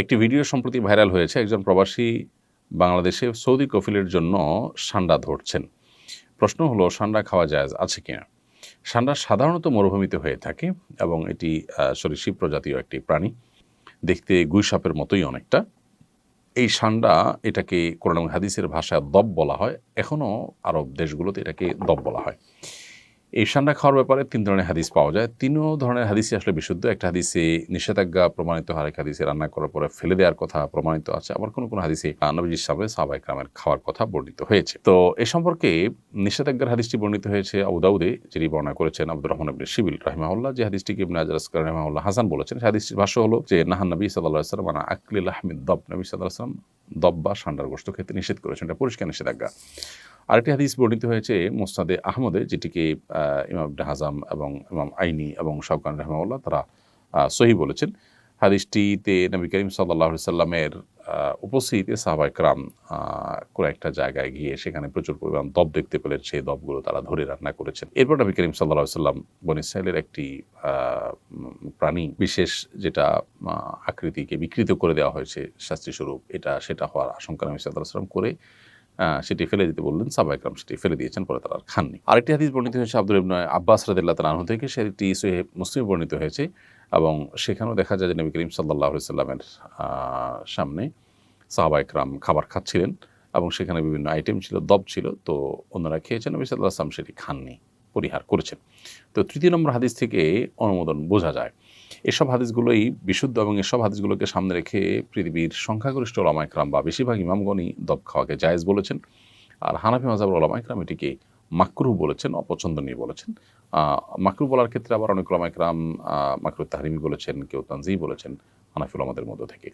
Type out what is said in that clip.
একটি ভিডিও সম্প্রতি ভাইরাল হয়েছে। একজন প্রবাসী বাংলাদেশে সৌদি কফিলের জন্য সান্ডা ধরছেন। প্রশ্ন হলো, সান্ডা খাওয়া জায়েজ আছে কিনা? সান্ডা সাধারণত মরুভূমিতে হয়ে থাকে এবং এটি সরীসৃপ প্রজাতীয় একটি প্রাণী। দেখতে গুই সাপের মতোই অনেকটা। এই সান্ডা, এটাকে কোরআন এবং হাদিসের ভাষায় দব বলা হয়। এখনও আরব দেশগুলোতে এটাকে দব বলা হয়। এই সান্ডা খাওয়ার ব্যাপারে ৩ ধরনের হাদিস পাওয়া যায়। ৩ ধরনের হাদিসই আসলে বিশুদ্ধ। একটা হাদিসে নিষেধাজ্ঞা প্রমাণিত হয়, আরেক হাদিসে রান্না করার পরে ফেলে দেওয়ার কথা প্রমাণিত আছে। আবার কোনো হাদিসে নবীজির সামনে সাহাবায়ে কেরামের খাওয়ার কথা বর্ণিত হয়েছে। তো এ সম্পর্কে নিষেধাজ্ঞার হাদিসটি বর্ণিত হয়েছে আবু দাউদে, যিনি বর্ণনা করেছেন আব্দুর রহমান ইবনে শিবিল রাহিমাহুল্লাহ। যে হাদিসটিকে ইবনে হাজার আসকালানি রাহিমাহুল্লাহ হাসান বলেছেন। সেই হাদিসটির ভাষ্য হলো যে, নাহান নবী সাল্লাল্লাহু আলাইহি ওয়াসাল্লাম আন আকলি লাহমিদ দব। নবী সাল্লাল্লাহু আলাইহি ওয়াসাল্লাম দব বা সান্ডার গোশত খেতে নিষেধ করেছেন। এটা পরিষ্কার নিষেধাজ্ঞা। আরেকটি হাদিস বর্ণিত হয়েছে মুসনাদে আহমদে, যেটিকে ইমাম ইবনে হাজাম এবং ইমাম আইনি এবং শাওকানি রাহিমাহুল্লাহ তারা সহিহ বলেছেন। হাদিসটিতে নবী করিম সাল্লাল্লাহু আলাইহি সাল্লামের উপস্থিতিতে সাহাবায়ে কেরাম কোনো একটা জায়গায় গিয়ে সেখানে প্রচুর পরিমাণ দব দেখতে পেলেন। সেই দবগুলো তারা ধরে রান্না করেছেন। এরপর নবী করিম সাল্লাল্লাহু আলাইহি সাল্লাম বনী ইসরাঈলের একটি প্রাণী বিশেষ, যেটা আকৃতিকে বিকৃত করে দেওয়া হয়েছে শাস্তিস্বরূপ, সেটা হওয়ার আশঙ্কা নবী সাল্লাল্লাহু আলাইহি সাল্লাম করে সেটি ফেলে দিতে বললেন। সাহাবায়ে কেরাম সেটি ফেলে দিয়েছেন, পরে তারা আর খাননি। আরেকটি হাদিস বর্ণিত হয়েছে আব্দুল্লাহ ইবনে আব্বাস রাদিয়াল্লাহু তাআলা আনহু থেকে, সেটি সহিহ মুসলিমে বর্ণিত হয়েছে এবং সেখানেও দেখা যায় যে নবী করিম সাল্লাল্লাহু আলাইহি সাল্লামের সামনে সাহাবায়ে কেরাম খাবার খাচ্ছিলেন এবং সেখানে বিভিন্ন আইটেম ছিল, দব ছিল। তো অন্যরা খেয়েছেন, নবী সাল্লাল্লাহু আলাইহি সাল্লাম সেটি খাননি, পরিহার করেছেন। তো ৩য় নম্বর হাদিস থেকে অনুমোদন বোঝা যায়। এসব হাদিসগুলোই বিশুদ্ধ এবং এসব হাদিসগুলোকে সামনে রেখে পৃথিবীর সংখ্যাগরিষ্ঠ ওলামায়ে কেরাম বা বেশিরভাগ ইমামগণই দব খাওয়াকে জায়েজ বলেছেন। আর হানাফি মাযহাবের ওলামায়ে কেরাম এটিকে মাকরুহ বলেছেন, অপছন্দনীয় বলেছেন। মাকরুহ বলার ক্ষেত্রে আবার অনেক ওলামায়ে কেরাম মাকরুহ তাহরিমি বলেছেন, কেউ তানজিহ বলেছেন হানাফি ওলামাদের মধ্য থেকে।